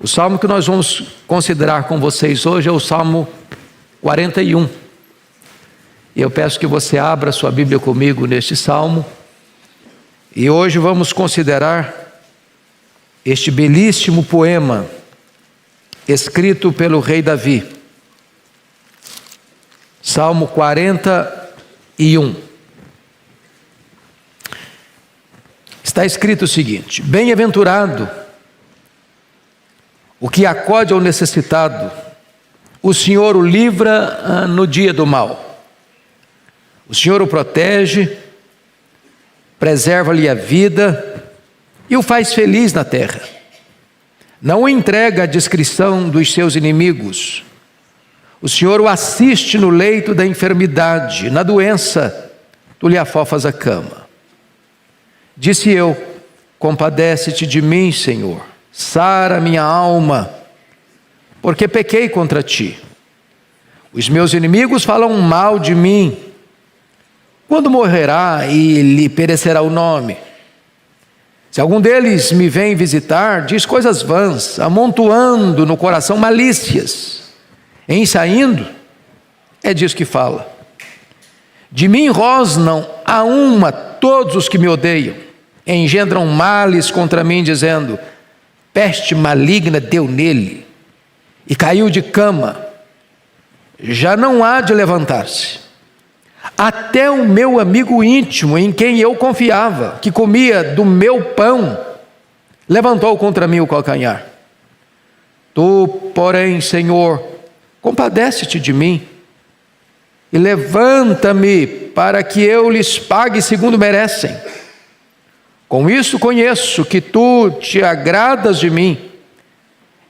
O salmo que nós vamos considerar com vocês hoje é o Salmo 41. E eu peço que você abra sua Bíblia comigo neste salmo. E hoje vamos considerar este belíssimo poema escrito pelo rei Davi. Salmo 41. Está escrito o seguinte: bem-aventurado o que acode ao necessitado, o Senhor o livra no dia do mal. O Senhor o protege, preserva-lhe a vida e o faz feliz na terra. Não o entrega à discrição dos seus inimigos. O Senhor o assiste no leito da enfermidade, na doença, tu lhe afofas a cama. Disse eu: compadece-te de mim, Senhor. Sara minha alma, porque pequei contra ti. Os meus inimigos falam mal de mim. Quando morrerá e lhe perecerá o nome? Se algum deles me vem visitar, diz coisas vãs, amontoando no coração malícias. Em saindo, é disso que fala. De mim rosnam a uma todos os que me odeiam. Engendram males contra mim, dizendo: peste maligna deu nele, e caiu de cama, já não há de levantar-se. Até o meu amigo íntimo, em quem eu confiava, que comia do meu pão, levantou contra mim o calcanhar. Tu, porém, Senhor, compadece-te de mim, e levanta-me para que eu lhes pague segundo merecem. Com isso conheço que tu te agradas de mim,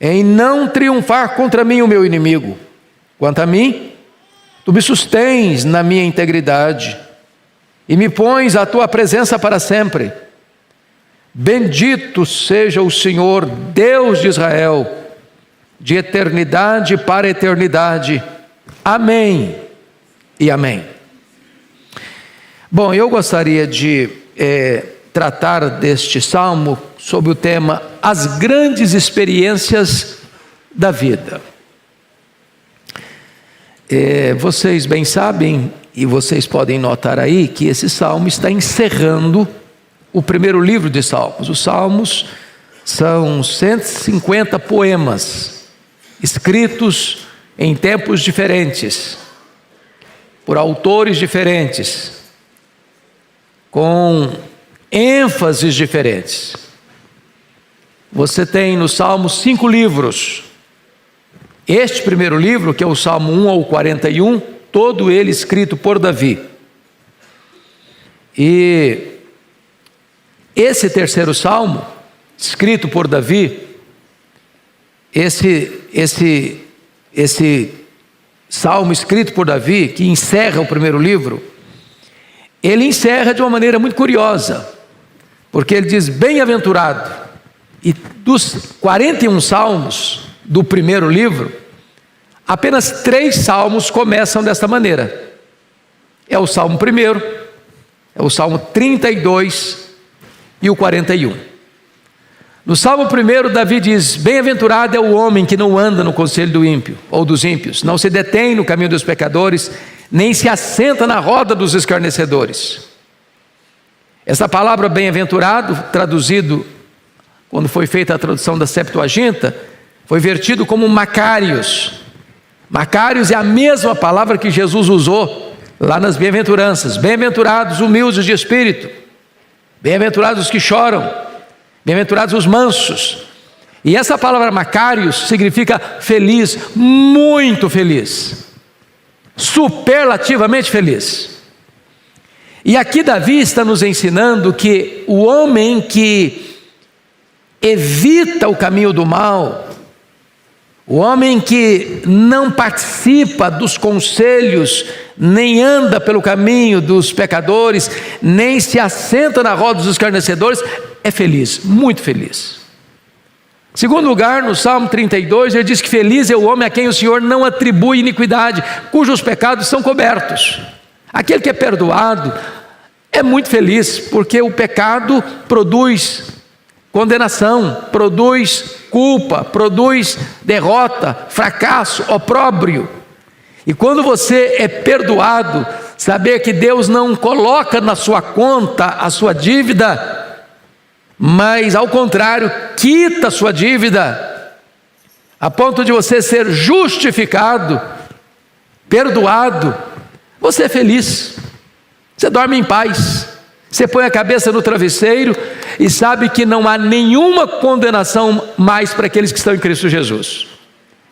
em não triunfar contra mim o meu inimigo. Quanto a mim, tu me sustens na minha integridade, e me pões à tua presença para sempre. Bendito seja o Senhor, Deus de Israel, de eternidade para eternidade. Amém e amém. Bom, eu gostaria de tratar deste salmo sob o tema As Grandes Experiências da Vida. Vocês bem sabem, e vocês podem notar aí, que esse salmo está encerrando o primeiro livro de Salmos. Os Salmos são 150 poemas, escritos em tempos diferentes, por autores diferentes, com ênfases diferentes. Você tem no Salmo 5 livros. Este primeiro livro, que é o Salmo 1 ao 41, todo ele escrito por Davi. E esse terceiro salmo, escrito por Davi, esse salmo escrito por Davi, que encerra o primeiro livro, ele encerra de uma maneira muito curiosa, porque ele diz bem-aventurado. E dos 41 salmos do primeiro livro, apenas 3 salmos começam desta maneira. É o Salmo 1, é o Salmo 32 e o 41. No Salmo 1, Davi diz: bem-aventurado é o homem que não anda no conselho do ímpio, ou dos ímpios, não se detém no caminho dos pecadores, nem se assenta na roda dos escarnecedores. Essa palavra bem-aventurado, traduzido, quando foi feita a tradução da Septuaginta, foi vertido como Macários. Macários é a mesma palavra que Jesus usou lá nas bem-aventuranças. Bem-aventurados humildes de espírito, bem-aventurados os que choram, bem-aventurados os mansos. E essa palavra Macários significa feliz, muito feliz, superlativamente feliz. E aqui Davi está nos ensinando que o homem que evita o caminho do mal, o homem que não participa dos conselhos, nem anda pelo caminho dos pecadores, nem se assenta na roda dos escarnecedores, é feliz, muito feliz. Segundo lugar, no Salmo 32, ele diz que feliz é o homem a quem o Senhor não atribui iniquidade, cujos pecados são cobertos. Aquele que é perdoado é muito feliz, porque o pecado produz condenação, produz culpa, produz derrota, fracasso, opróbrio. E quando você é perdoado, saber que Deus não coloca na sua conta a sua dívida, mas ao contrário, quita a sua dívida, a ponto de você ser justificado, perdoado, você é feliz, você dorme em paz, você põe a cabeça no travesseiro e sabe que não há nenhuma condenação mais para aqueles que estão em Cristo Jesus.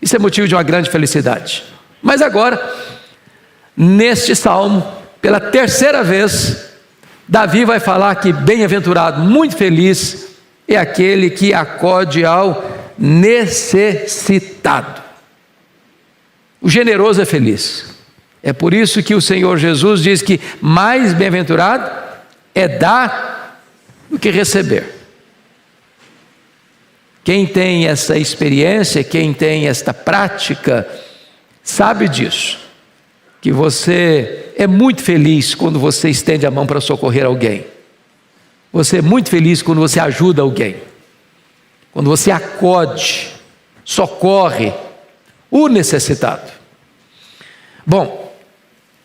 Isso é motivo de uma grande felicidade. Mas agora, neste salmo, pela terceira vez, Davi vai falar que bem-aventurado, muito feliz, é aquele que acode ao necessitado. O generoso é feliz. É por isso que o Senhor Jesus diz que mais bem-aventurado é dar do que receber. Quem tem essa experiência, quem tem esta prática, sabe disso, que você é muito feliz quando você estende a mão para socorrer alguém. Você é muito feliz quando você ajuda alguém, quando você acode, socorre o necessitado. Bom,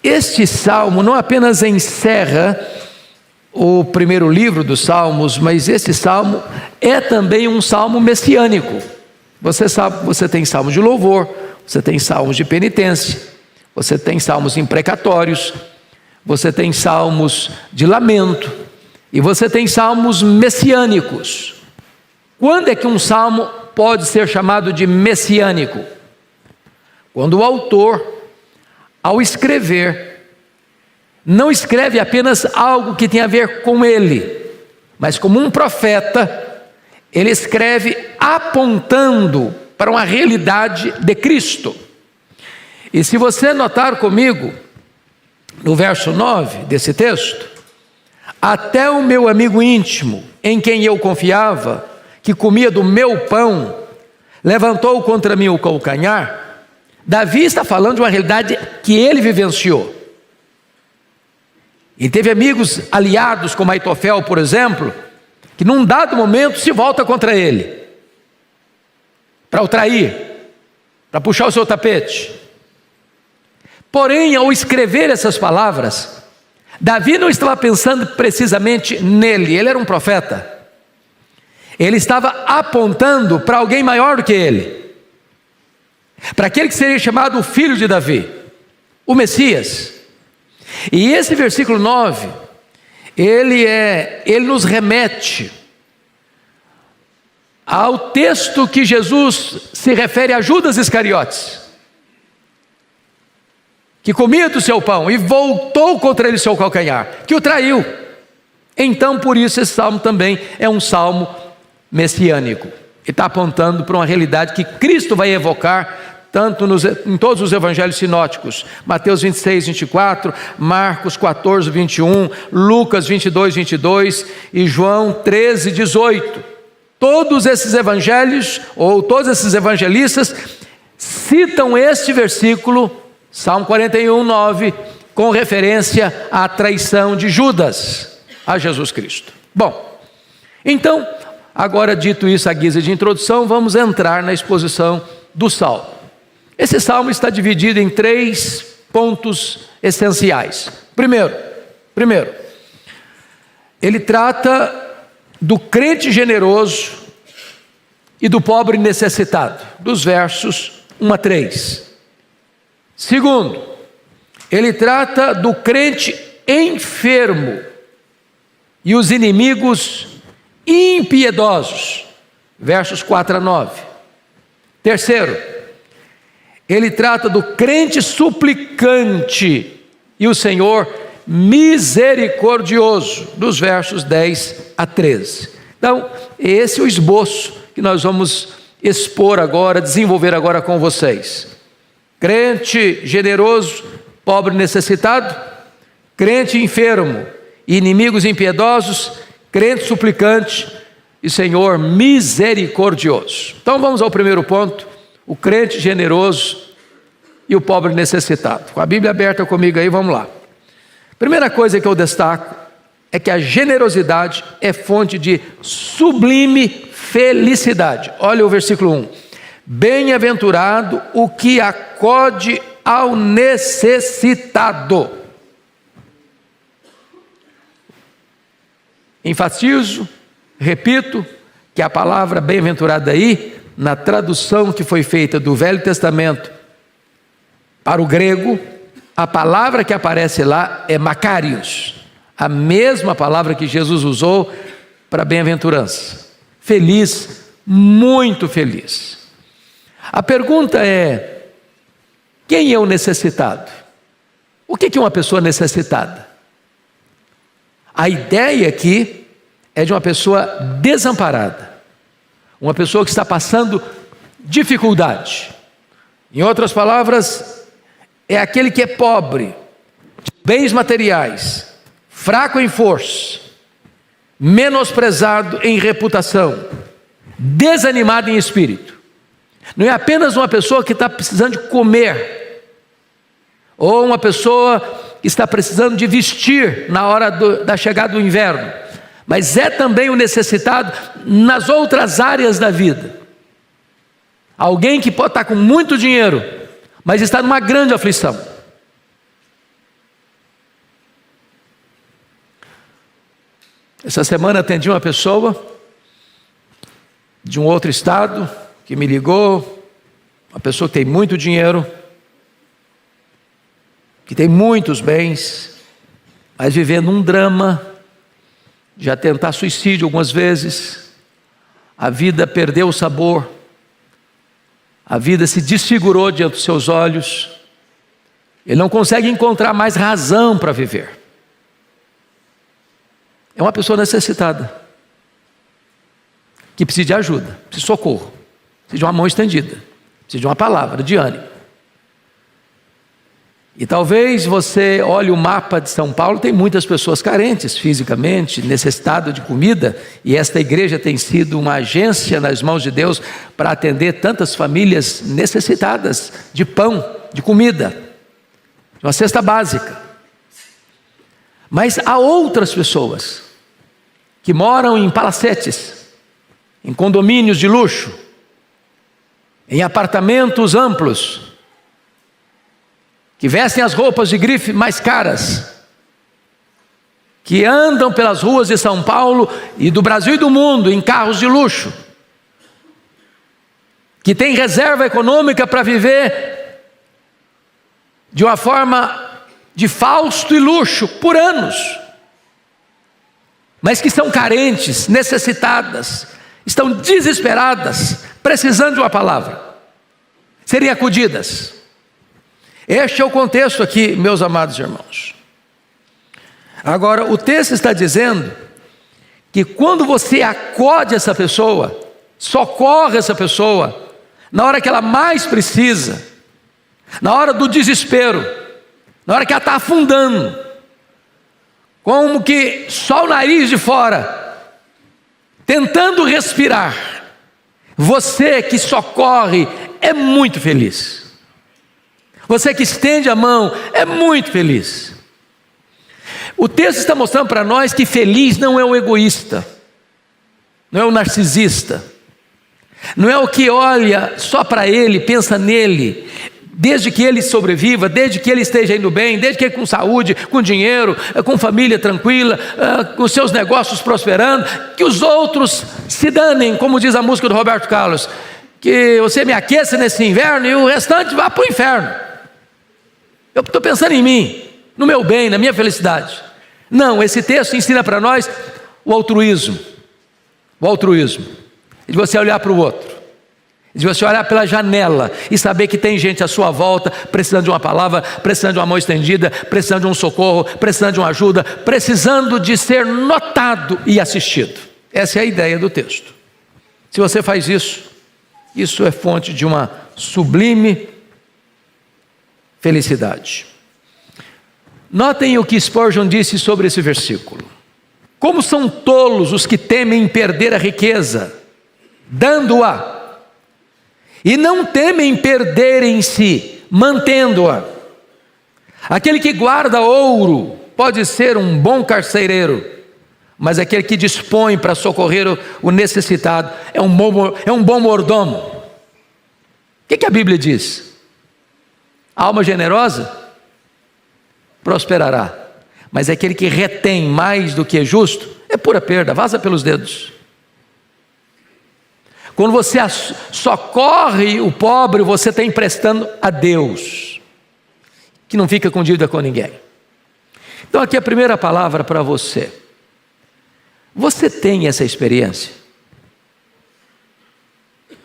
este salmo não apenas encerra o primeiro livro dos Salmos, mas este salmo é também um salmo messiânico. Você sabe, você tem salmos de louvor, você tem salmos de penitência, você tem salmos imprecatórios, você tem salmos de lamento, e você tem salmos messiânicos. Quando é que um salmo pode ser chamado de messiânico? Quando o autor, ao escrever, não escreve apenas algo que tem a ver com ele, mas como um profeta, ele escreve apontando para uma realidade de Cristo. E se você notar comigo, no verso 9 desse texto, até o meu amigo íntimo, em quem eu confiava, que comia do meu pão, levantou contra mim o calcanhar. Davi está falando de uma realidade que ele vivenciou. E teve amigos aliados, como Aitofel, por exemplo, que num dado momento se volta contra ele, para o trair, para puxar o seu tapete. Porém, ao escrever essas palavras, Davi não estava pensando precisamente nele, ele era um profeta. Ele estava apontando para alguém maior do que ele, para aquele que seria chamado o filho de Davi, o Messias. E esse versículo 9, ele nos remete ao texto que Jesus se refere a Judas Iscariotes, que comia do seu pão e voltou contra ele seu calcanhar, que o traiu. Então, por isso, esse salmo também é um salmo messiânico. Ele está apontando para uma realidade que Cristo vai evocar em todos os evangelhos sinóticos, Mateus 26, 24, Marcos 14, 21, Lucas 22, 22 e João 13, 18. Todos esses evangelhos, ou todos esses evangelistas, citam este versículo, Salmo 41, 9, com referência à traição de Judas a Jesus Cristo. Bom, então, agora dito isso à guisa de introdução, vamos entrar na exposição do Salmo. Esse salmo está dividido em 3 pontos essenciais. Primeiro, ele trata do crente generoso e do pobre necessitado, dos versos 1 a 3. Segundo, ele trata do crente enfermo e os inimigos impiedosos, versos 4 a 9. Terceiro, ele trata do crente suplicante e o Senhor misericordioso, dos versos 10 a 13. Então, esse é o esboço que nós vamos expor agora, desenvolver agora com vocês. Crente generoso, pobre necessitado, crente enfermo, inimigos impiedosos, crente suplicante e Senhor misericordioso. Então vamos ao primeiro ponto, o crente generoso e o pobre necessitado. Com a Bíblia aberta comigo aí, vamos lá. Primeira coisa que eu destaco é que a generosidade é fonte de sublime felicidade. Olha o versículo 1. Bem-aventurado o que acode ao necessitado. Enfatizo, repito, que a palavra bem-aventurado aí, na tradução que foi feita do Velho Testamento para o grego, a palavra que aparece lá é makarios, a mesma palavra que Jesus usou para bem-aventurança. Feliz, muito feliz. A pergunta é: quem é o necessitado? O que é uma pessoa necessitada? A ideia aqui é de uma pessoa desamparada, uma pessoa que está passando dificuldade. Em outras palavras, é aquele que é pobre, de bens materiais, fraco em força, menosprezado em reputação, desanimado em espírito. Não é apenas uma pessoa que está precisando de comer, ou uma pessoa que está precisando de vestir na hora da chegada do inverno, mas é também o necessitado nas outras áreas da vida. Alguém que pode estar com muito dinheiro, mas está numa grande aflição. Essa semana atendi uma pessoa de um outro estado que me ligou, uma pessoa que tem muito dinheiro, que tem muitos bens, mas vivendo um drama, já tentar suicídio algumas vezes, a vida perdeu o sabor, a vida se desfigurou diante dos seus olhos, ele não consegue encontrar mais razão para viver. É uma pessoa necessitada, que precisa de ajuda, precisa de socorro, precisa de uma mão estendida, precisa de uma palavra de ânimo. E talvez você olhe o mapa de São Paulo, tem muitas pessoas carentes fisicamente, necessitadas de comida, e esta igreja tem sido uma agência nas mãos de Deus para atender tantas famílias necessitadas de pão, de comida, de uma cesta básica. Mas há outras pessoas que moram em palacetes, em condomínios de luxo, em apartamentos amplos, que vestem as roupas de grife mais caras, que andam pelas ruas de São Paulo e do Brasil e do mundo em carros de luxo, que têm reserva econômica para viver de uma forma de fausto e luxo por anos, mas que são carentes, necessitadas, estão desesperadas, precisando de uma palavra, serem acudidas. Este é o contexto aqui, meus amados irmãos. Agora, o texto está dizendo que quando você acode essa pessoa, socorre essa pessoa, na hora que ela mais precisa, na hora do desespero, na hora que ela está afundando, como que só o nariz de fora, tentando respirar, você que socorre é muito feliz. Você que estende a mão é muito feliz. O texto está mostrando para nós que feliz não é o egoísta, não é o narcisista, não é o que olha só para ele, pensa nele, desde que ele sobreviva, desde que ele esteja indo bem, desde que ele com saúde, com dinheiro, com família tranquila, com seus negócios prosperando, que os outros se danem, como diz a música do Roberto Carlos, que você me aqueça nesse inverno e o restante vá para o inferno. Eu estou pensando em mim, no meu bem, na minha felicidade. Não, esse texto ensina para nós o altruísmo. O altruísmo. De você olhar para o outro. De você olhar pela janela e saber que tem gente à sua volta precisando de uma palavra, precisando de uma mão estendida, precisando de um socorro, precisando de uma ajuda, precisando de ser notado e assistido. Essa é a ideia do texto. Se você faz isso, isso é fonte de uma sublime felicidade. Notem o que Spurgeon disse sobre esse versículo. Como são tolos os que temem perder a riqueza, dando-a, e não temem perderem-se, mantendo-a. Aquele que guarda ouro pode ser um bom carcereiro, mas aquele que dispõe para socorrer o necessitado é um bom mordomo. O que a Bíblia diz? A alma generosa prosperará, mas aquele que retém mais do que é justo é pura perda, vaza pelos dedos. Quando você socorre o pobre, você está emprestando a Deus, que não fica com dívida com ninguém. Então aqui a primeira palavra para você. Você tem essa experiência?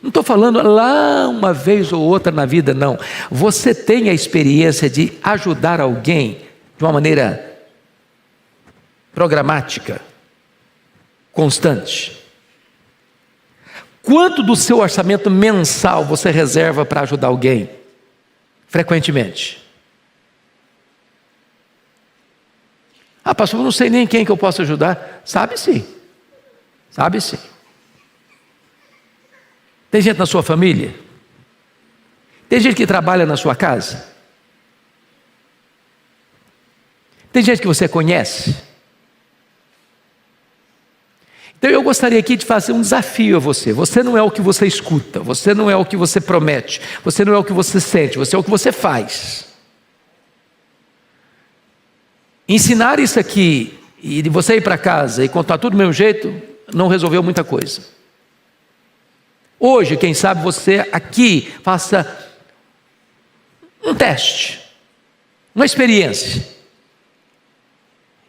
Não estou falando lá uma vez ou outra na vida, não. Você tem a experiência de ajudar alguém de uma maneira programática, constante? Quanto do seu orçamento mensal você reserva para ajudar alguém? Frequentemente. Ah, pastor, eu não sei nem quem que eu posso ajudar. Sabe sim. Sabe sim. Tem gente na sua família? Tem gente que trabalha na sua casa? Tem gente que você conhece? Então eu gostaria aqui de fazer um desafio a você. Você não é o que você escuta, você não é o que você promete, você não é o que você sente, você é o que você faz. Ensinar isso aqui e de você ir para casa e contar tudo do mesmo jeito não resolveu muita coisa. Hoje, quem sabe você aqui faça um teste, uma experiência.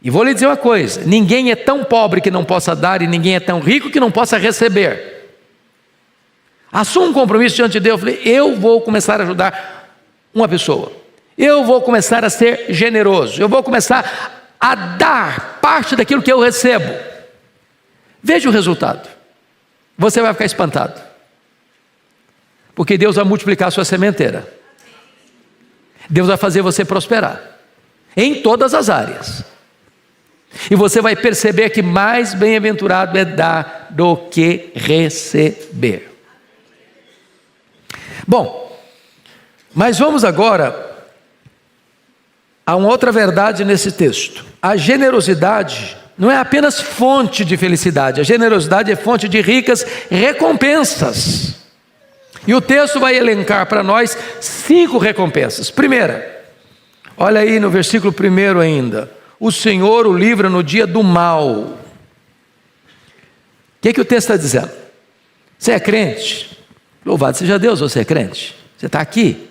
E vou lhe dizer uma coisa: ninguém é tão pobre que não possa dar, e ninguém é tão rico que não possa receber. Assuma um compromisso diante de Deus. Eu vou começar a ajudar uma pessoa, eu vou começar a ser generoso, eu vou começar a dar parte daquilo que eu recebo. Veja o resultado, você vai ficar espantado, porque Deus vai multiplicar a sua sementeira, Deus vai fazer você prosperar, em todas as áreas. E você vai perceber que mais bem-aventurado é dar do que receber. Bom, mas vamos agora a uma outra verdade nesse texto. A generosidade não é apenas fonte de felicidade, a generosidade é fonte de ricas recompensas. E o texto vai elencar para nós 5 recompensas. Primeira, olha aí no versículo 1 ainda: o Senhor o livra no dia do mal. O que o texto está dizendo? Você é crente? Louvado seja Deus, você é crente. Você está aqui,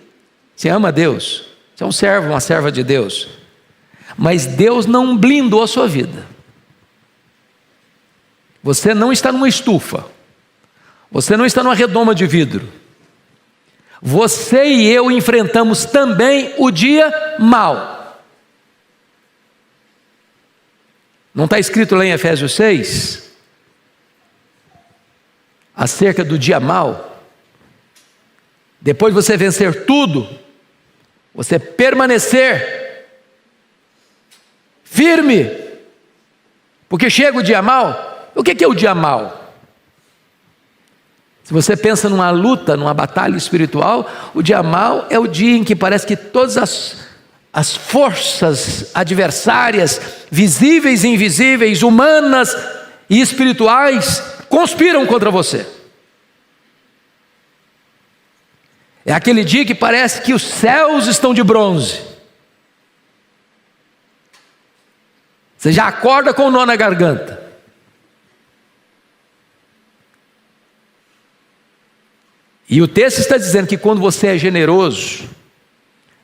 você ama Deus, você é um servo, uma serva de Deus. Mas Deus não blindou a sua vida. Você não está numa estufa, você não está numa redoma de vidro. Você e eu enfrentamos também o dia mau. Não está escrito lá em Efésios 6, acerca do dia mau? Depois de você vencer tudo, você permanecer firme, porque chega o dia mau. O que é o dia mau? Se você pensa numa luta, numa batalha espiritual, o dia mau é o dia em que parece que todas as forças adversárias, visíveis e invisíveis, humanas e espirituais, conspiram contra você. É aquele dia que parece que os céus estão de bronze. Você já acorda com um nó na garganta. E o texto está dizendo que quando você é generoso,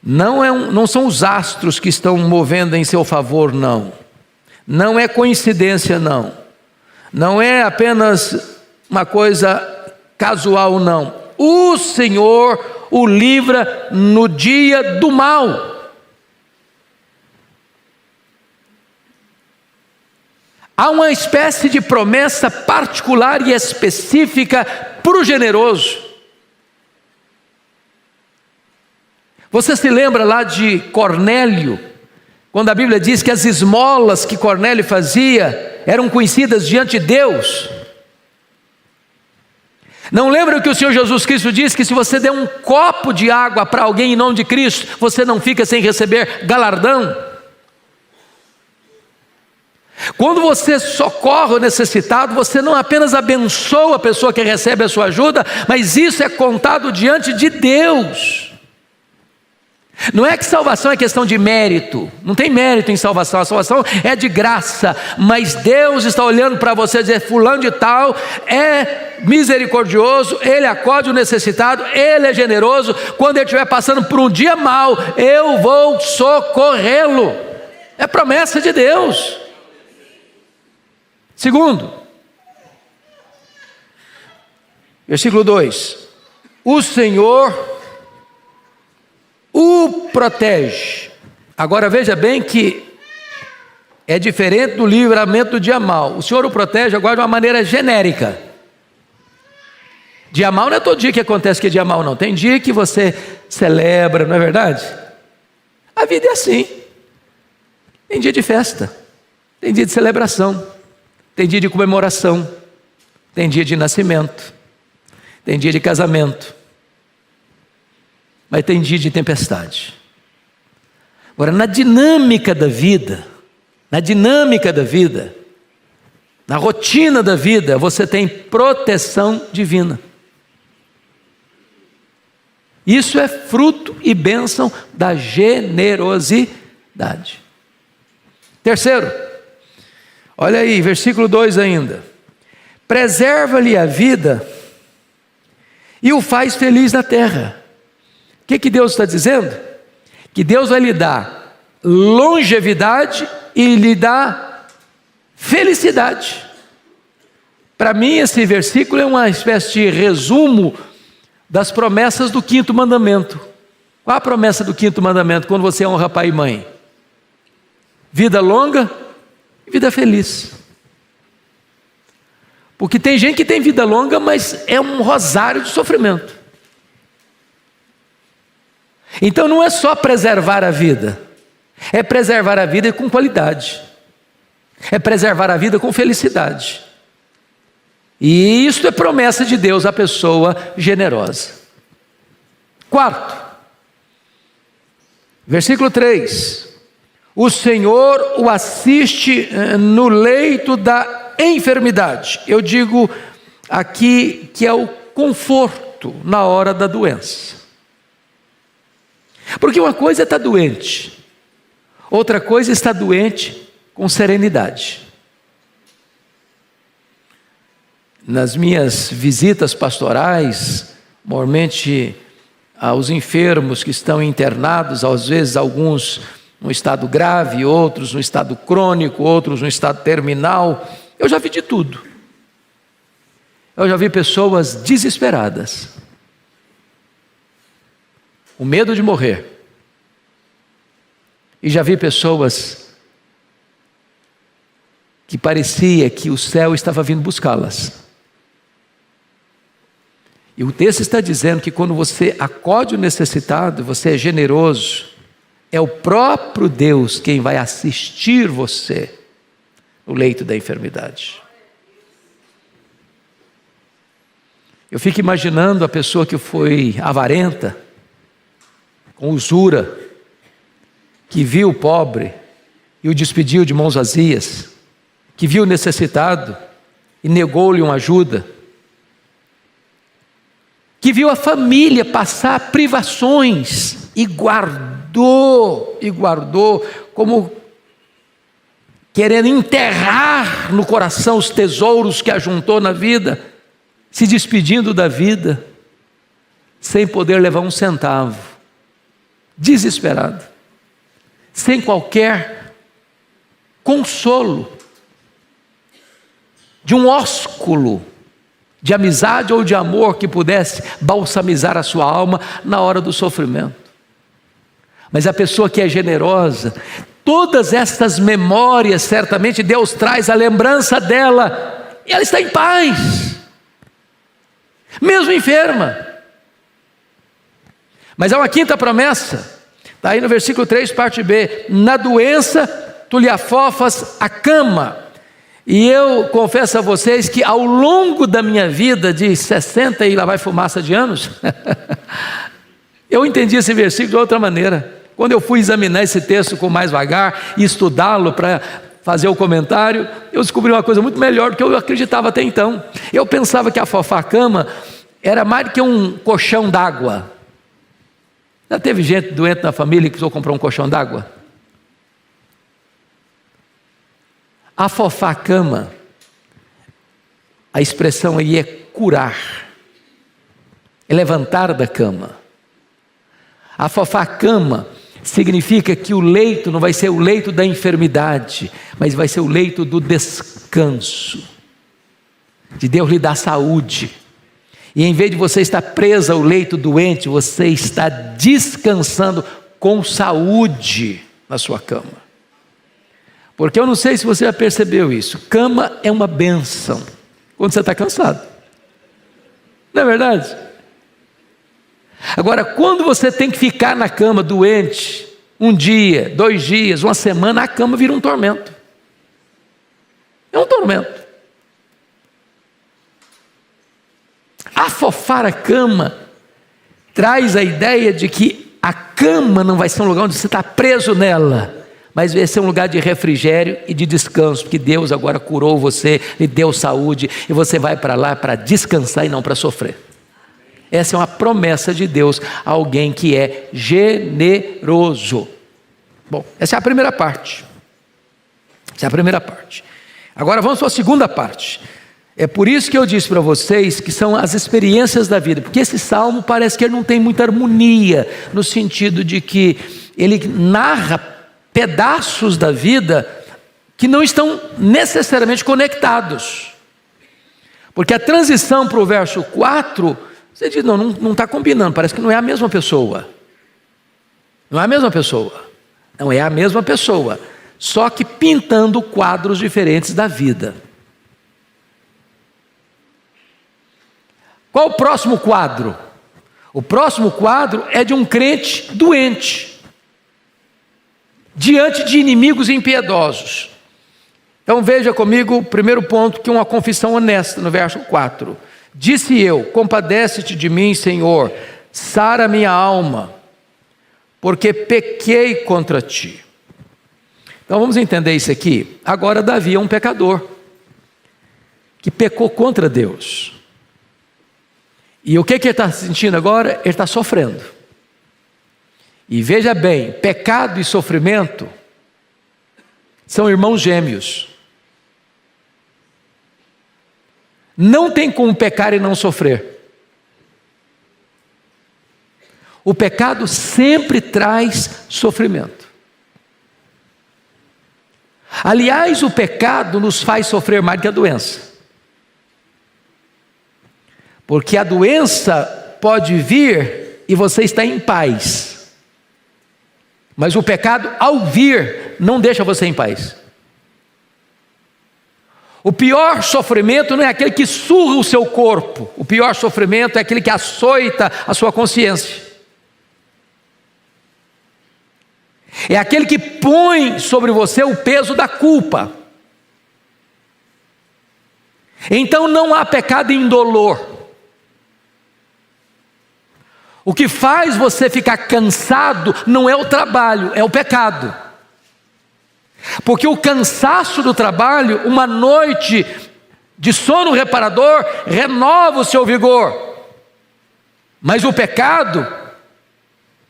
não são os astros que estão movendo em seu favor, não. Não é coincidência, não. Não é apenas uma coisa casual, não. O Senhor o livra no dia do mal. Há uma espécie de promessa particular e específica para o generoso. Você se lembra lá de Cornélio, quando a Bíblia diz que as esmolas que Cornélio fazia eram conhecidas diante de Deus? Não lembra que o Senhor Jesus Cristo disse que se você der um copo de água para alguém em nome de Cristo, você não fica sem receber galardão? Quando você socorre o necessitado, você não apenas abençoa a pessoa que recebe a sua ajuda, mas isso é contado diante de Deus. Não é que salvação é questão de mérito, não tem mérito em salvação, a salvação é de graça, mas Deus está olhando para você e dizer: fulano de tal é misericordioso, ele acode o necessitado, ele é generoso, quando ele estiver passando por um dia mau, eu vou socorrê-lo. É promessa de Deus. Segundo, versículo 2: o Senhor o protege. Agora veja bem que é diferente do livramento do dia mau. O Senhor o protege agora de uma maneira genérica. Dia mau não é todo dia que acontece que é dia mau, não. Tem dia que você celebra, não é verdade? A vida é assim. Tem dia de festa, tem dia de celebração, tem dia de comemoração, tem dia de nascimento, tem dia de casamento, mas tem dia de tempestade. Agora, na dinâmica da vida, na rotina da vida, você tem proteção divina. Isso é fruto e bênção da generosidade. Terceiro, olha aí, versículo 2 ainda: preserva-lhe a vida e o faz feliz na terra. O que Deus está dizendo? Que Deus vai lhe dar longevidade e lhe dá felicidade. Para mim, esse versículo é uma espécie de resumo das promessas do 5º mandamento. Qual a promessa do 5º mandamento quando você honra pai e mãe? Vida longa e vida feliz. Porque tem gente que tem vida longa, mas é um rosário de sofrimento. Então não é só preservar a vida, é preservar a vida com qualidade, é preservar a vida com felicidade. E isso é promessa de Deus à pessoa generosa. Quarto, versículo 3: o Senhor o assiste no leito da enfermidade. Eu digo aqui que é o conforto na hora da doença. Porque uma coisa é estar doente, outra coisa é estar doente com serenidade. Nas minhas visitas pastorais, normalmente aos enfermos que estão internados, às vezes alguns no estado grave, outros no estado crônico, outros no estado terminal, eu já vi de tudo. Eu já vi pessoas desesperadas, o medo de morrer. E já vi pessoas que parecia que o céu estava vindo buscá-las. E o texto está dizendo que quando você acode o necessitado, você é generoso, é o próprio Deus quem vai assistir você no leito da enfermidade. Eu fico imaginando a pessoa que foi avarenta, com usura, que viu o pobre e o despediu de mãos vazias, que viu o necessitado e negou-lhe uma ajuda, que viu a família passar privações e guardou, como querendo enterrar no coração os tesouros que ajuntou na vida, se despedindo da vida, sem poder levar um centavo, desesperado, sem qualquer consolo, de um ósculo de amizade ou de amor que pudesse balsamizar a sua alma na hora do sofrimento. Mas a pessoa que é generosa, todas estas memórias, certamente Deus traz a lembrança dela, e ela está em paz, mesmo enferma. Mas há uma quinta promessa, está aí no versículo 3, parte B: na doença tu lhe afofas a cama. E eu confesso a vocês que ao longo da minha vida de 60 e lá vai fumaça de anos, eu entendi esse versículo de outra maneira. Quando eu fui examinar esse texto com mais vagar e estudá-lo para fazer o comentário, eu descobri uma coisa muito melhor do que eu acreditava até então. Eu pensava que a Fofá-cama era mais do que um colchão d'água. Já teve gente doente na família que precisou comprar um colchão d'água? A Fofá-cama, a expressão aí é curar, é levantar da cama. A Fofá-cama significa que o leito não vai ser o leito da enfermidade, mas vai ser o leito do descanso, de Deus lhe dar saúde. E em vez de você estar preso ao leito doente, você está descansando com saúde na sua cama. Porque eu não sei se você já percebeu isso, cama é uma bênção quando você está cansado, não é verdade? Agora, quando você tem que ficar na cama doente, um dia, 2 dias, uma semana, a cama vira um tormento. É um tormento. Afofar a cama traz a ideia de que a cama não vai ser um lugar onde você está preso nela, mas vai ser um lugar de refrigério e de descanso, porque Deus agora curou você, lhe deu saúde, e você vai para lá para descansar e não para sofrer. Essa é uma promessa de Deus a alguém que é generoso. Bom, essa é a primeira parte. Essa é a primeira parte. Agora vamos para a segunda parte. É por isso que eu disse para vocês que são as experiências da vida, porque esse salmo parece que ele não tem muita harmonia, no sentido de que ele narra pedaços da vida que não estão necessariamente conectados. Porque a transição para o verso 4, você diz, não está combinando, parece que não é a mesma pessoa. Não é a mesma pessoa. Não é a mesma pessoa, só que pintando quadros diferentes da vida. Qual o próximo quadro? O próximo quadro é de um crente doente, diante de inimigos impiedosos. Então veja comigo o primeiro ponto, que é uma confissão honesta, no verso 4. Disse eu, compadece-te de mim, Senhor, sara minha alma, porque pequei contra ti. Então vamos entender isso aqui. Agora Davi é um pecador, que pecou contra Deus. E o que ele está sentindo agora? Ele está sofrendo. E veja bem, pecado e sofrimento são irmãos gêmeos. Não tem como pecar e não sofrer. O pecado sempre traz sofrimento. Aliás, o pecado nos faz sofrer mais do que a doença. Porque a doença pode vir e você está em paz. Mas o pecado, ao vir, não deixa você em paz. O pior sofrimento não é aquele que surra o seu corpo. O pior sofrimento é aquele que açoita a sua consciência. É aquele que põe sobre você o peso da culpa. Então não há pecado indolor. O que faz você ficar cansado não é o trabalho, é o pecado. Porque o cansaço do trabalho, uma noite de sono reparador, renova o seu vigor. Mas o pecado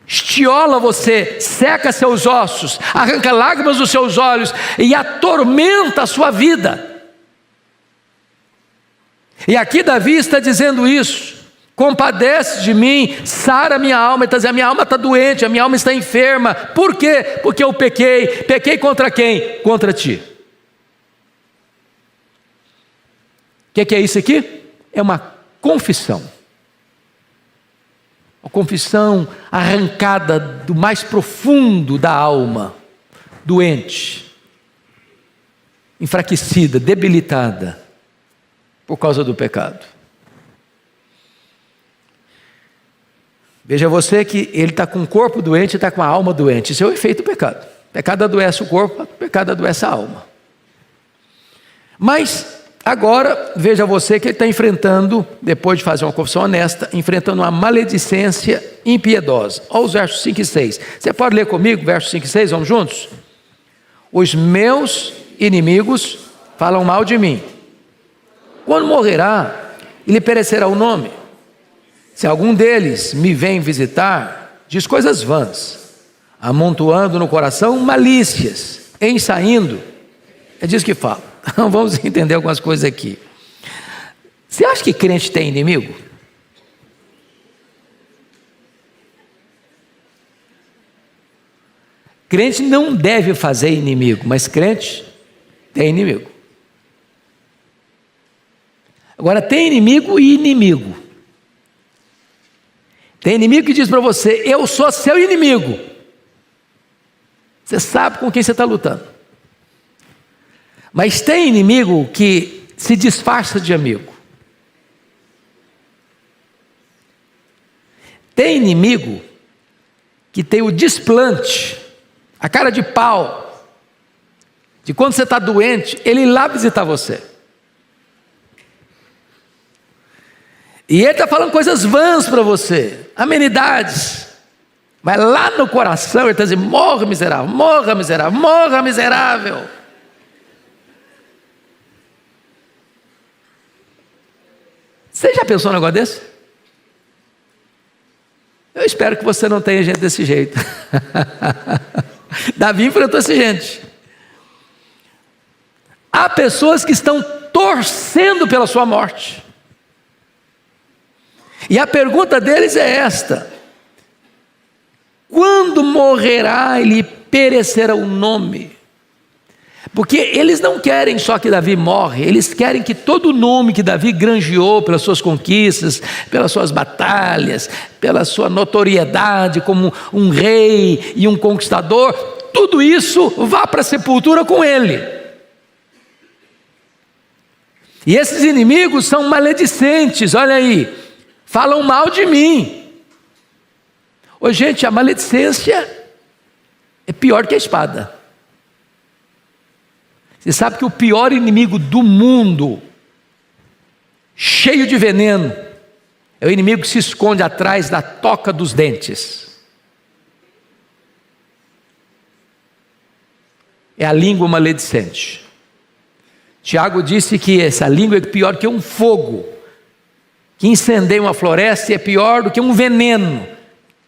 estiola você, seca seus ossos, arranca lágrimas dos seus olhos e atormenta a sua vida. E aqui Davi está dizendo isso. Compadece de mim, sara minha alma. Ele está dizendo, a minha alma está doente, a minha alma está enferma. Por quê? Porque eu pequei. Pequei contra quem? Contra ti. O que é isso aqui? É uma confissão. Uma confissão arrancada do mais profundo da alma, doente, enfraquecida, debilitada, por causa do pecado. Veja você que ele está com o corpo doente e está com a alma doente. Isso é o efeito do pecado. O pecado adoece o corpo, o pecado adoece a alma. Mas agora, veja você que ele está enfrentando, depois de fazer uma confissão honesta, enfrentando uma maledicência impiedosa. Olha os versos 5 e 6. Você pode ler comigo, versos 5 e 6, vamos juntos? Os meus inimigos falam mal de mim. Quando morrerá, lhe perecerá o nome. Se algum deles me vem visitar, diz coisas vãs, amontoando no coração malícias, ensaindo. É disso que fala. Então vamos entender algumas coisas aqui. Você acha que crente tem inimigo? Crente não deve fazer inimigo, mas crente tem inimigo. Agora, tem inimigo e inimigo. Tem inimigo que diz para você: eu sou seu inimigo. Você sabe com quem você está lutando. Mas tem inimigo que se disfarça de amigo. Tem inimigo que tem o desplante, a cara de pau, de quando você está doente, ele ir lá visitar você. E ele está falando coisas vãs para você, amenidades. Mas lá no coração ele está dizendo: morra miserável, morra miserável, morra miserável. Você já pensou num negócio desse? Eu espero que você não tenha gente desse jeito. Davi enfrentou essa gente. Há pessoas que estão torcendo pela sua morte. E a pergunta deles é esta: quando morrerá e lhe perecerá o nome? Porque eles não querem só que Davi morre, eles querem que todo o nome que Davi granjeou pelas suas conquistas, pelas suas batalhas, pela sua notoriedade como um rei e um conquistador, tudo isso vá para a sepultura com ele. E esses inimigos são maledicentes, olha aí, falam mal de mim. Ô gente, a maledicência é pior que a espada. Você sabe que o pior inimigo do mundo, cheio de veneno, é o inimigo que se esconde atrás da toca dos dentes. É a língua maledicente. Tiago disse que essa língua é pior que um fogo, que incendeia uma floresta, e é pior do que um veneno,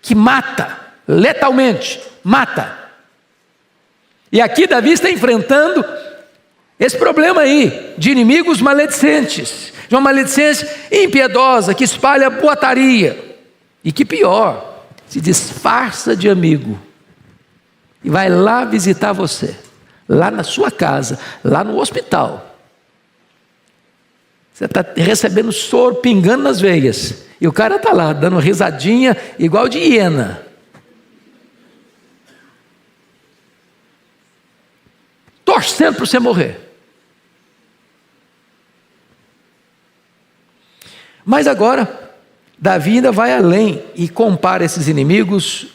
que mata, letalmente, mata. E aqui Davi está enfrentando esse problema aí, de inimigos maledicentes, de uma maledicência impiedosa, que espalha boataria, e que pior, se disfarça de amigo, e vai lá visitar você, lá na sua casa, lá no hospital. Você está recebendo soro pingando nas veias, e o cara está lá, dando risadinha, igual de hiena. Torcendo para você morrer. Mas agora, Davi ainda vai além e compara esses inimigos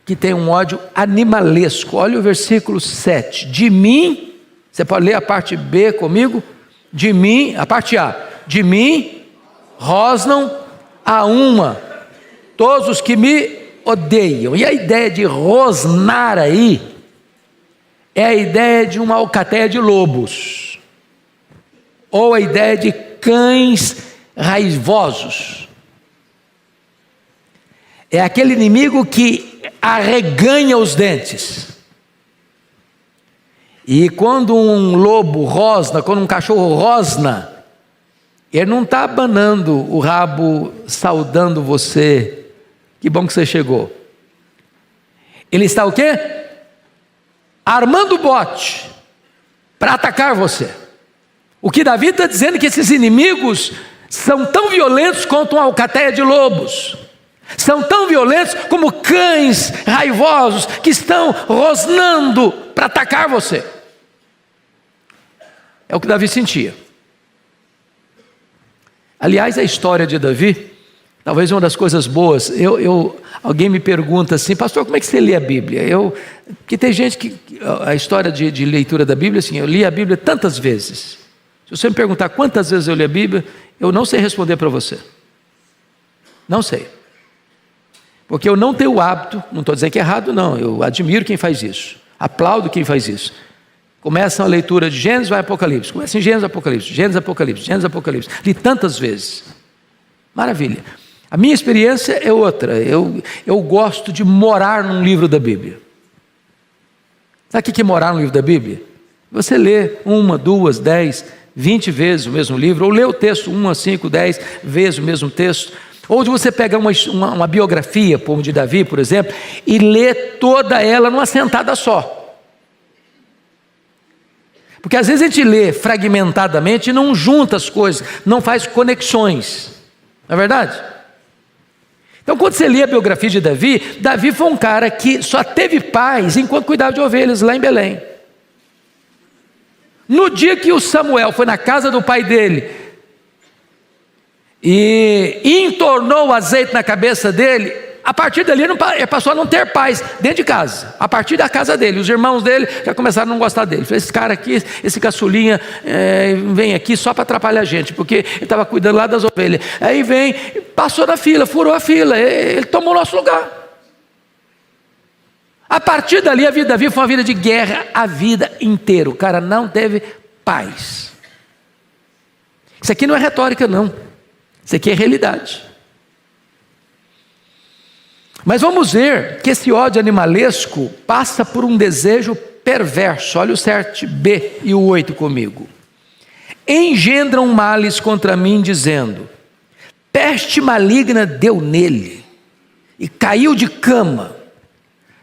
que têm um ódio animalesco. Olha o versículo 7. De mim, você pode ler a parte B comigo? De mim, a parte A. De mim rosnam a uma todos os que me odeiam. E a ideia de rosnar aí é a ideia de uma alcateia de lobos, ou a ideia de cães raivosos. É aquele inimigo que arreganha os dentes. E quando um lobo rosna, quando um cachorro rosna, ele não está abanando o rabo, saudando você, que bom que você chegou. Ele está o quê? Armando o bote para atacar você. O que Davi está dizendo é que esses inimigos são tão violentos quanto uma alcateia de lobos, são tão violentos como cães raivosos que estão rosnando para atacar você. É o que Davi sentia. Aliás, a história de Davi, talvez uma das coisas boas, alguém me pergunta assim: pastor, como é que você lê a Bíblia? Porque tem gente que, a história de leitura da Bíblia, assim, eu li a Bíblia tantas vezes. Se você me perguntar quantas vezes eu li a Bíblia, eu não sei responder para você. Não sei. Porque eu não tenho o hábito, não estou dizendo que é errado não, eu admiro quem faz isso, aplaudo quem faz isso. Começa a leitura de Gênesis, vai Apocalipse. Começa em Gênesis, Apocalipse, Gênesis, Apocalipse, Gênesis, Apocalipse. Li tantas vezes. Maravilha. A minha experiência é outra. Eu gosto de morar num livro da Bíblia. Sabe o que é morar no livro da Bíblia? Você lê 1, 2, 10, 20 vezes o mesmo livro, ou lê o texto 1, 5, 10 vezes o mesmo texto, ou de você pegar uma biografia, como de Davi, por exemplo, e ler toda ela numa sentada só. Porque às vezes a gente lê fragmentadamente e não junta as coisas, não faz conexões, não é verdade? Então quando você lê a biografia de Davi, Davi foi um cara que só teve paz enquanto cuidava de ovelhas lá em Belém. No dia que o Samuel foi na casa do pai dele e entornou o azeite na cabeça dele, a partir dali ele passou a não ter paz dentro de casa, a partir da casa dele. Os irmãos dele já começaram a não gostar dele. Esse cara aqui, esse caçulinha, vem aqui só para atrapalhar a gente, porque ele estava cuidando lá das ovelhas. Aí vem, passou na fila, furou a fila, ele tomou o nosso lugar. A partir dali a vida de Davi foi uma vida de guerra a vida inteira. O cara não teve paz. Isso aqui não é retórica não, isso aqui é realidade. Mas vamos ver que esse ódio animalesco passa por um desejo perverso. Olha o 7b e o 8 comigo. Engendram males contra mim, dizendo: peste maligna deu nele, e caiu de cama,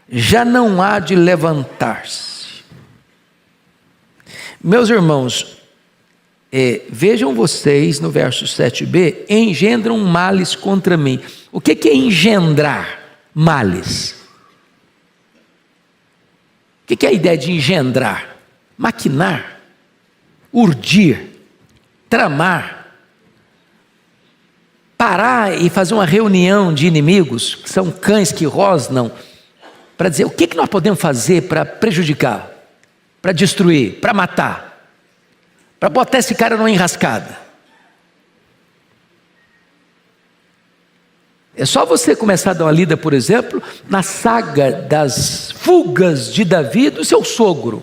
já não há de levantar-se. Meus irmãos, vejam vocês no verso 7b, engendram males contra mim. O que é engendrar males? O que é a ideia de engendrar? Maquinar, urdir, tramar, parar e fazer uma reunião de inimigos, que são cães que rosnam, para dizer o que nós podemos fazer para prejudicar, para destruir, para matar, para botar esse cara numa enrascada. É só você começar a dar uma lida, por exemplo, na saga das fugas de Davi do seu sogro.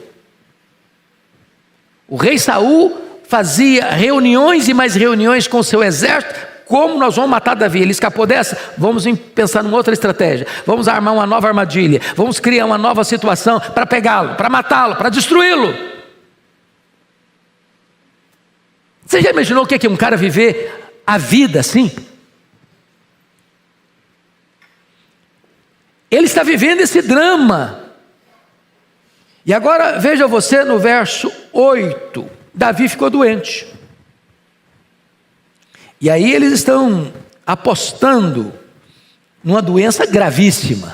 O rei Saul fazia reuniões e mais reuniões com o seu exército. Como nós vamos matar Davi? Ele escapou dessa? Vamos pensar numa outra estratégia. Vamos armar uma nova armadilha. Vamos criar uma nova situação para pegá-lo, para matá-lo, para destruí-lo. Você já imaginou o que é um cara viver a vida assim? Ele está vivendo esse drama. E agora veja você no verso 8. Davi ficou doente. E aí eles estão apostando numa doença gravíssima.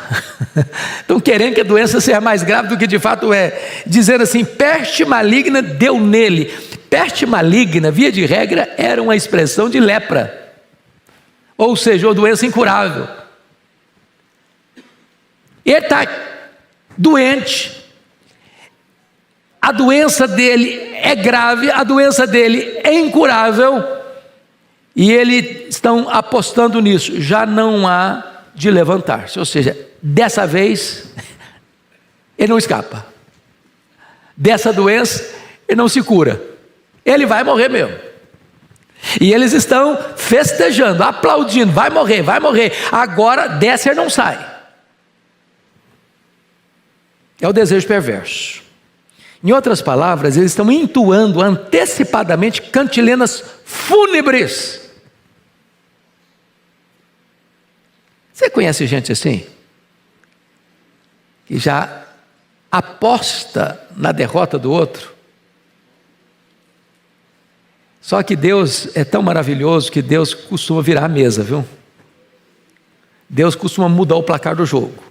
Estão querendo que a doença seja mais grave do que de fato é. Dizendo assim, peste maligna deu nele. Peste maligna, via de regra, era uma expressão de lepra. Ou seja, uma doença incurável. Ele está doente, a doença dele é grave, a doença dele é incurável, e eles estão apostando nisso, já não há de levantar-se, ou seja, dessa vez, ele não escapa, dessa doença, ele não se cura, ele vai morrer mesmo. E eles estão festejando, aplaudindo, vai morrer, agora dessa ele não sai. É o desejo perverso. Em outras palavras, eles estão entoando antecipadamente cantilenas fúnebres. Você conhece gente assim? Que já aposta na derrota do outro? Só que Deus é tão maravilhoso que Deus costuma virar a mesa, viu? Deus costuma mudar o placar do jogo.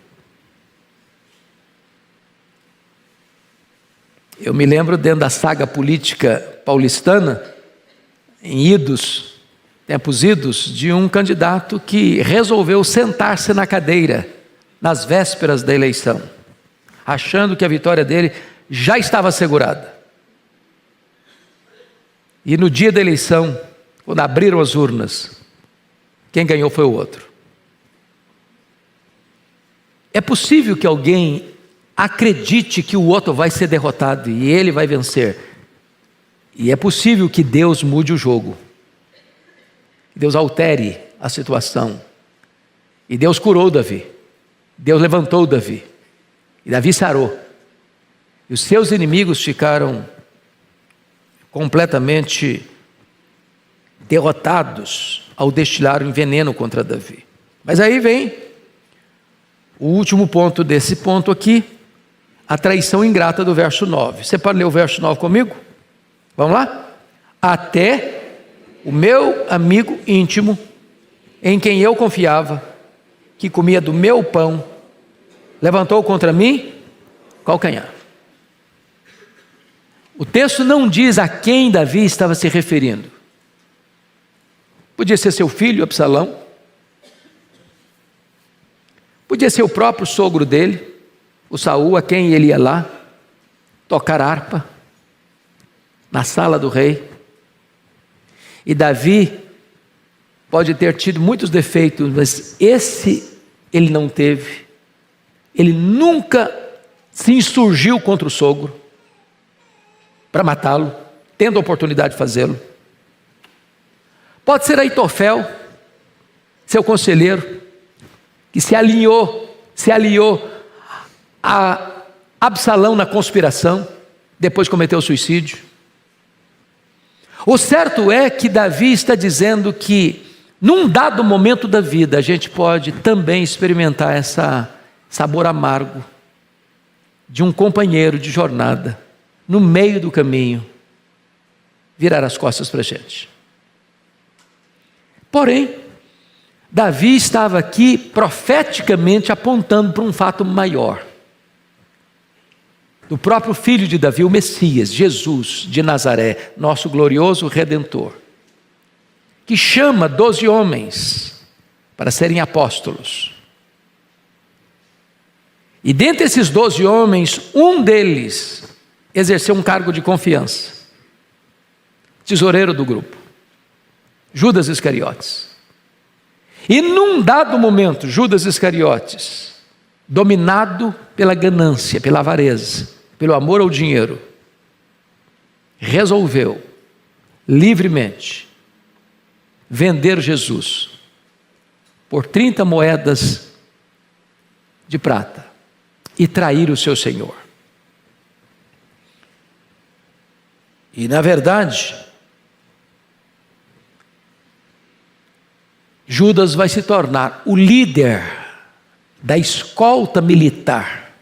Eu me lembro dentro da saga política paulistana, em tempos idos, de um candidato que resolveu sentar-se na cadeira nas vésperas da eleição, achando que a vitória dele já estava assegurada. E no dia da eleição, quando abriram as urnas, quem ganhou foi o outro. É possível que alguém acredite que o outro vai ser derrotado e ele vai vencer. E é possível que Deus mude o jogo, que Deus altere a situação. E Deus curou Davi, Deus levantou Davi, e Davi sarou. E os seus inimigos ficaram completamente derrotados ao destilarem veneno contra Davi. Mas aí vem o último ponto desse ponto aqui, a traição ingrata do verso 9. Você pode ler o verso 9 comigo? Vamos lá? Até o meu amigo íntimo, em quem eu confiava, que comia do meu pão, levantou contra mim calcanhar. O texto não diz a quem Davi estava se referindo. Podia ser seu filho Absalão, podia ser o próprio sogro dele, o Saul, a quem ele ia lá tocar harpa na sala do rei. E Davi pode ter tido muitos defeitos, mas esse ele não teve. Ele nunca se insurgiu contra o sogro para matá-lo, tendo a oportunidade de fazê-lo. Pode ser Aitofel, seu conselheiro, que se aliou a Absalão na conspiração, depois cometeu suicídio. O certo é que Davi está dizendo que num dado momento da vida a gente pode também experimentar esse sabor amargo de um companheiro de jornada, no meio do caminho, virar as costas para a gente. Porém, Davi estava aqui profeticamente apontando para um fato maior. Do próprio filho de Davi, o Messias, Jesus de Nazaré, nosso glorioso Redentor, que chama 12 homens para serem apóstolos. E dentre esses 12 homens, um deles exerceu um cargo de confiança, tesoureiro do grupo, Judas Iscariotes. E num dado momento, Judas Iscariotes, dominado pela ganância, pela avareza, pelo amor ao dinheiro, resolveu livremente vender Jesus por 30 moedas de prata e trair o seu Senhor. E na verdade, Judas vai se tornar o líder da escolta militar,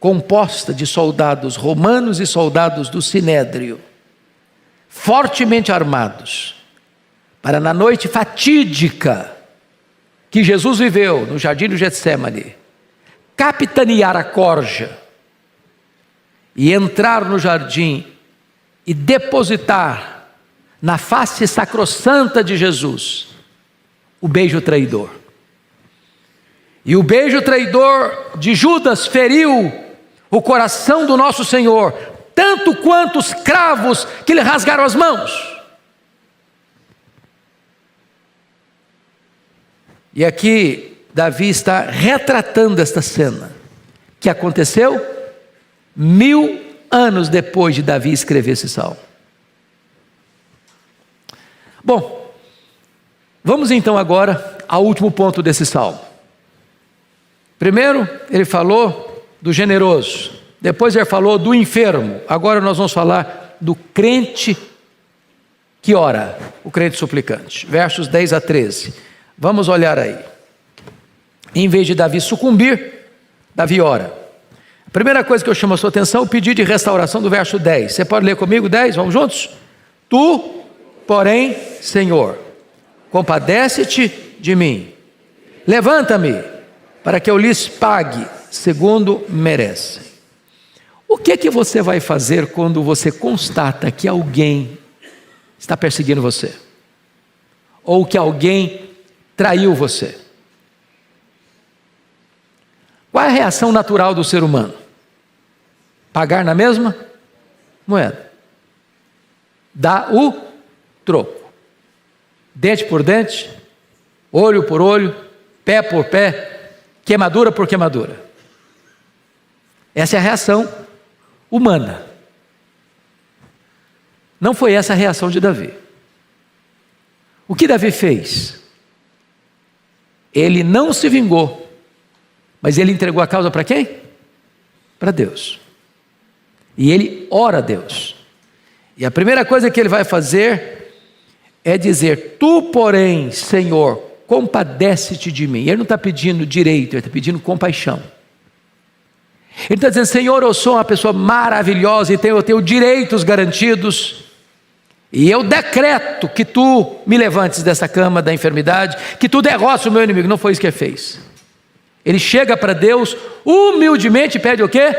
composta de soldados romanos e soldados do Sinédrio, fortemente armados, para na noite fatídica que Jesus viveu no jardim do Getsêmani, capitanear a corja e entrar no jardim e depositar na face sacrossanta de Jesus o beijo traidor. E o beijo traidor de Judas feriu o coração do nosso Senhor, tanto quanto os cravos que lhe rasgaram as mãos. E aqui Davi está retratando esta cena, que aconteceu 1000 anos depois de Davi escrever esse salmo. Bom, vamos então agora ao último ponto desse salmo. Primeiro, ele falou do generoso, depois ele falou do enfermo, agora nós vamos falar do crente que ora, o crente suplicante, versos 10 a 13. Vamos olhar aí. Em vez de Davi sucumbir, Davi ora. A primeira coisa que eu chamo a sua atenção é o pedido de restauração do verso 10. Você pode ler comigo 10? Vamos juntos? Tu, porém, Senhor, compadece-te de mim. Levanta-me, para que eu lhes pague segundo merecem. O que é que você vai fazer quando você constata que alguém está perseguindo você? Ou que alguém traiu você? Qual é a reação natural do ser humano? Pagar na mesma moeda. Dá o troco. Dente por dente, olho por olho, pé por pé, queimadura por queimadura. Essa é a reação humana. Não foi essa a reação de Davi. O que Davi fez? Ele não se vingou, mas ele entregou a causa para quem? Para Deus. E ele ora a Deus. E a primeira coisa que ele vai fazer é dizer: tu, porém, Senhor, compadece-te de mim. Ele não está pedindo direito, ele está pedindo compaixão. Ele está dizendo: Senhor, eu sou uma pessoa maravilhosa e eu tenho direitos garantidos, e eu decreto que tu me levantes dessa cama da enfermidade, que tu derrotes o meu inimigo. Não foi isso que ele fez. Ele chega para Deus, humildemente pede o quê?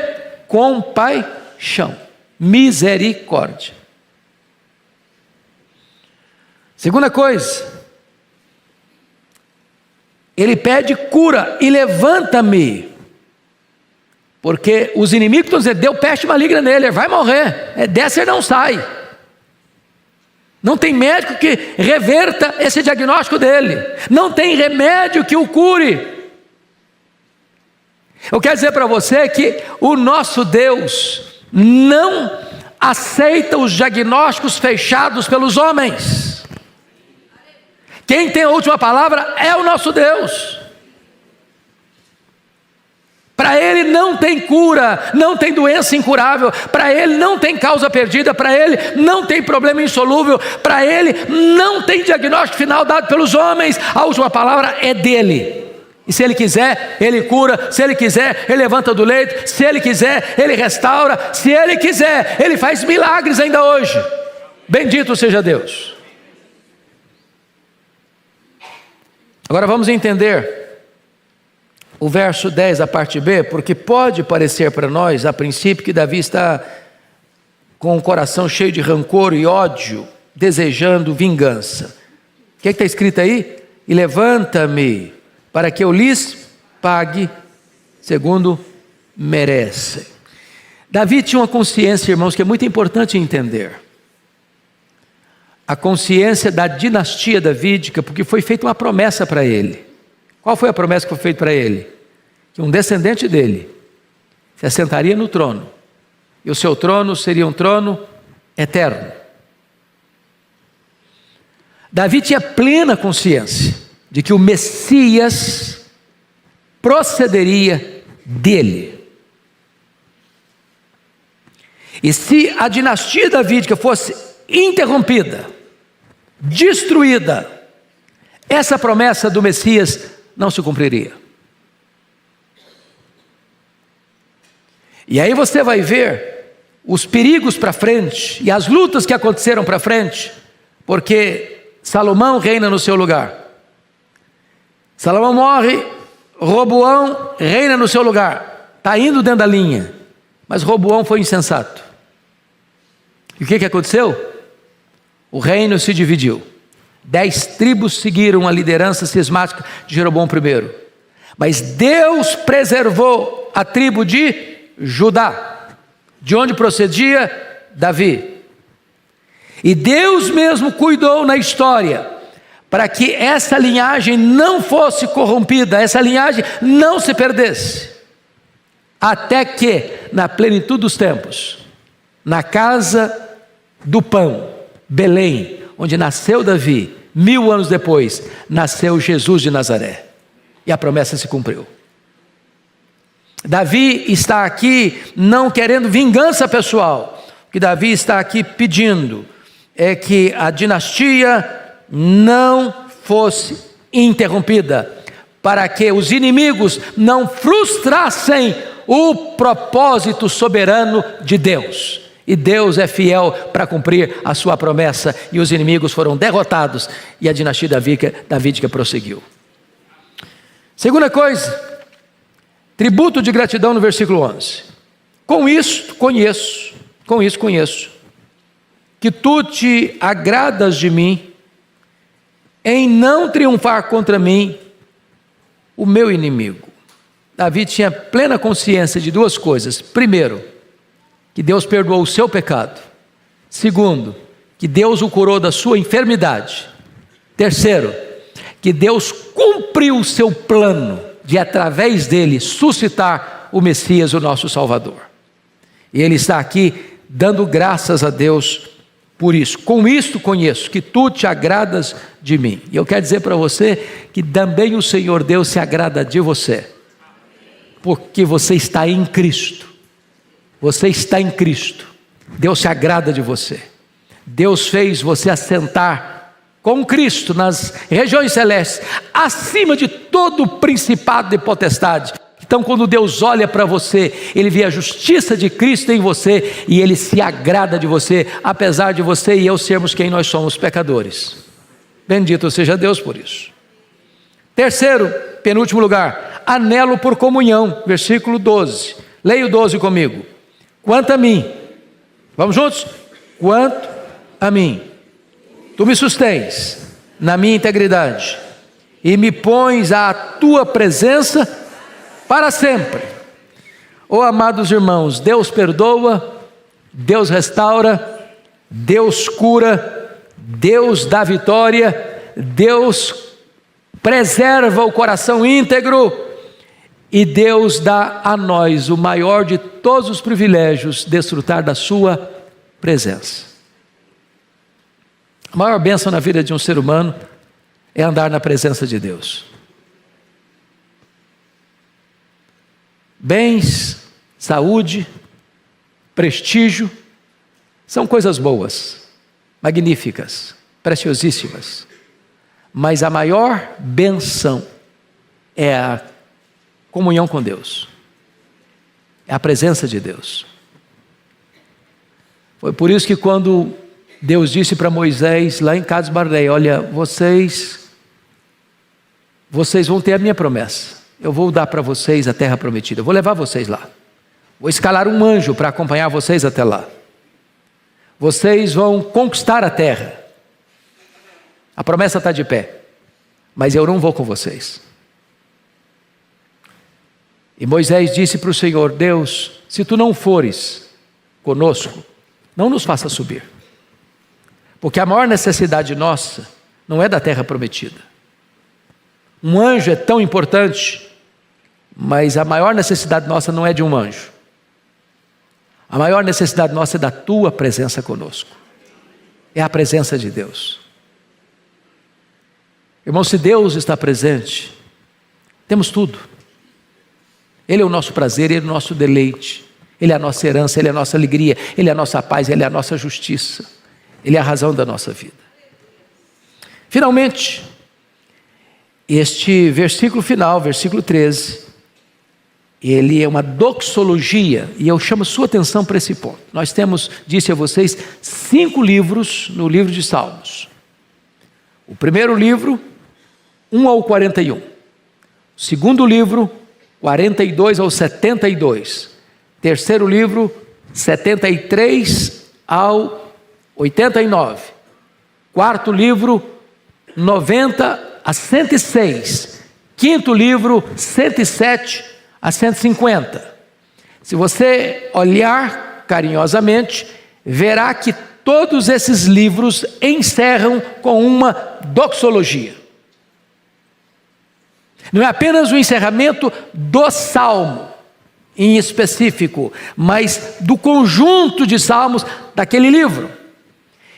Compaixão, misericórdia. Segunda coisa, ele pede cura e levanta-me, porque os inimigos estão dizendo: deu peste maligna nele, ele vai morrer, dessa ele não sai. Não tem médico que reverta esse diagnóstico dele, não tem remédio que o cure. Eu quero dizer para você que o nosso Deus não aceita os diagnósticos fechados pelos homens. Quem tem a última palavra é o nosso Deus. Para Ele não tem cura, não tem doença incurável, para Ele não tem causa perdida, para Ele não tem problema insolúvel, para Ele não tem diagnóstico final dado pelos homens. A última palavra é dele. E se Ele quiser, Ele cura. Se Ele quiser, Ele levanta do leito. Se Ele quiser, Ele restaura. Se Ele quiser, Ele faz milagres ainda hoje. Bendito seja Deus. Agora vamos entender o verso 10, a parte B, porque pode parecer para nós, a princípio, que Davi está com o coração cheio de rancor e ódio, desejando vingança. O que está escrito aí? E levanta-me, para que eu lhes pague segundo merecem. Davi tinha uma consciência, irmãos, que é muito importante entender. A consciência da dinastia davídica, porque foi feita uma promessa para ele. Qual foi a promessa que foi feita para ele? Que um descendente dele se assentaria no trono, e o seu trono seria um trono eterno. Davi tinha plena consciência de que o Messias procederia dele. E se a dinastia davídica fosse interrompida, destruída, essa promessa do Messias não se cumpriria. E aí você vai ver os perigos para frente e as lutas que aconteceram para frente, porque Salomão reina no seu lugar. Salomão morre, Roboão reina no seu lugar. Está indo dentro da linha, mas Roboão foi insensato. E o que aconteceu? O reino se dividiu. 10 tribos seguiram a liderança cismática de Jeroboão I. Mas Deus preservou a tribo de Judá, de onde procedia Davi. E Deus mesmo cuidou na história para que essa linhagem não fosse corrompida, essa linhagem não se perdesse. Até que, na plenitude dos tempos, na casa do pão, Belém, onde nasceu Davi, 1000 anos depois, nasceu Jesus de Nazaré. E a promessa se cumpriu. Davi está aqui não querendo vingança pessoal. O que Davi está aqui pedindo é que a dinastia não fosse interrompida, para que os inimigos não frustrassem o propósito soberano de Deus. E Deus é fiel para cumprir a sua promessa, e os inimigos foram derrotados, e a dinastia davídica prosseguiu. Segunda coisa, tributo de gratidão no versículo 11. Com isso conheço, que tu te agradas de mim, em não triunfar contra mim, o meu inimigo. Davi tinha plena consciência de duas coisas. Primeiro, que Deus perdoou o seu pecado. Segundo, que Deus o curou da sua enfermidade. Terceiro, que Deus cumpriu o seu plano de, através dele, suscitar o Messias, o nosso Salvador. E Ele está aqui dando graças a Deus por isso. Com isto conheço que tu te agradas de mim. E eu quero dizer para você que também o Senhor Deus se agrada de você, porque você está em Cristo. Você está em Cristo. Deus se agrada de você. Deus fez você assentar com Cristo nas regiões celestes, acima de todo principado e potestade. Então, quando Deus olha para você, Ele vê a justiça de Cristo em você e Ele se agrada de você, apesar de você e eu sermos quem nós somos, pecadores. Bendito seja Deus por isso. Terceiro, penúltimo lugar, anelo por comunhão, versículo 12. Leia o 12 comigo. Quanto a mim, vamos juntos? Quanto a mim, tu me sustens na minha integridade e me pões à tua presença para sempre. Oh, amados irmãos, Deus perdoa, Deus restaura, Deus cura, Deus dá vitória, Deus preserva o coração íntegro e Deus dá a nós o maior de todos os privilégios, desfrutar da sua presença. A maior bênção na vida de um ser humano é andar na presença de Deus. Bens, saúde, prestígio, são coisas boas, magníficas, preciosíssimas. Mas a maior bênção é a comunhão com Deus, é a presença de Deus. Foi por isso que quando Deus disse para Moisés, lá em Cades Barneia, olha, vocês vão ter a minha promessa. Eu vou dar para vocês a terra prometida. Eu vou levar vocês lá. Vou escalar um anjo para acompanhar vocês até lá. Vocês vão conquistar a terra. A promessa está de pé. Mas eu não vou com vocês. E Moisés disse para o Senhor, Deus, se tu não fores conosco, não nos faça subir. Porque a maior necessidade nossa não é da terra prometida. Um anjo é tão importante, mas a maior necessidade nossa não é de um anjo. A maior necessidade nossa é da tua presença conosco. É a presença de Deus. Irmão, se Deus está presente, temos tudo. Ele é o nosso prazer, Ele é o nosso deleite, Ele é a nossa herança, Ele é a nossa alegria, Ele é a nossa paz, Ele é a nossa justiça, Ele é a razão da nossa vida. Finalmente, este versículo final, versículo 13, ele é uma doxologia, e eu chamo sua atenção para esse ponto. Nós temos, disse a vocês, 5 livros no livro de Salmos. O primeiro livro, 1 ao 41. O segundo livro, 42 ao 72. Terceiro livro, 73 ao 89. Quarto livro, 90 a 106. Quinto livro, 107 a 150. Se você olhar carinhosamente, verá que todos esses livros encerram com uma doxologia. Não é apenas o encerramento do salmo em específico, mas do conjunto de salmos daquele livro.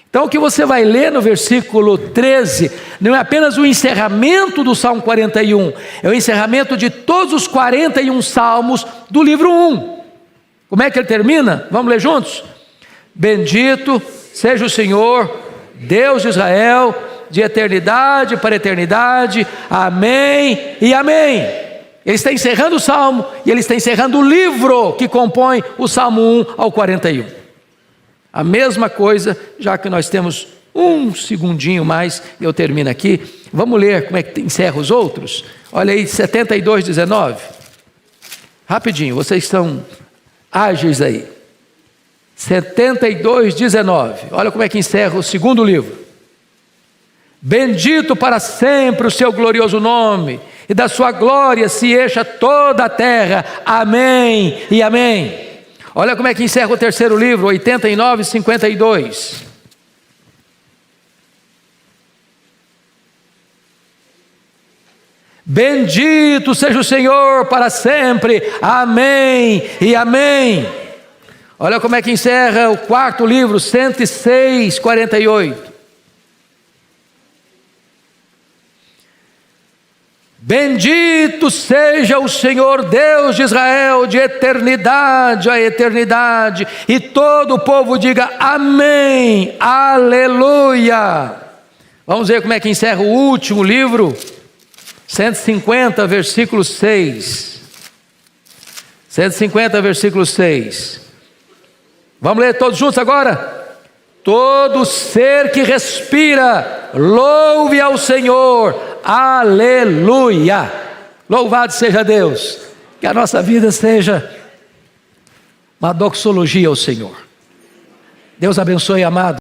Então o que você vai ler no versículo 13, não é apenas o encerramento do Salmo 41, é o encerramento de todos os 41 salmos do livro 1. Como é que ele termina? Vamos ler juntos? Bendito seja o Senhor, Deus de Israel, de eternidade para eternidade, amém e amém. Ele está encerrando o salmo e ele está encerrando o livro que compõe o Salmo 1 ao 41. A mesma coisa, já que nós temos um segundinho mais, eu termino aqui. Vamos ler como é que encerra os outros? Olha aí, 72, 19. Rapidinho, vocês estão ágeis aí. 72, 19. Olha como é que encerra o segundo livro. Bendito para sempre o seu glorioso nome, e da sua glória se encha toda a terra. Amém e amém. Olha como é que encerra o terceiro livro, 89 e 52. Bendito seja o Senhor para sempre. Amém e amém. Olha como é que encerra o quarto livro, 106, 48. Bendito seja o Senhor Deus de Israel, de eternidade a eternidade. E todo o povo diga amém, aleluia. Vamos ver como é que encerra o último livro, 150, versículo 6. 150, versículo 6. Vamos ler todos juntos agora? Todo ser que respira, louve ao Senhor, aleluia. Louvado seja Deus. Que a nossa vida seja uma doxologia ao Senhor. Deus abençoe, amado.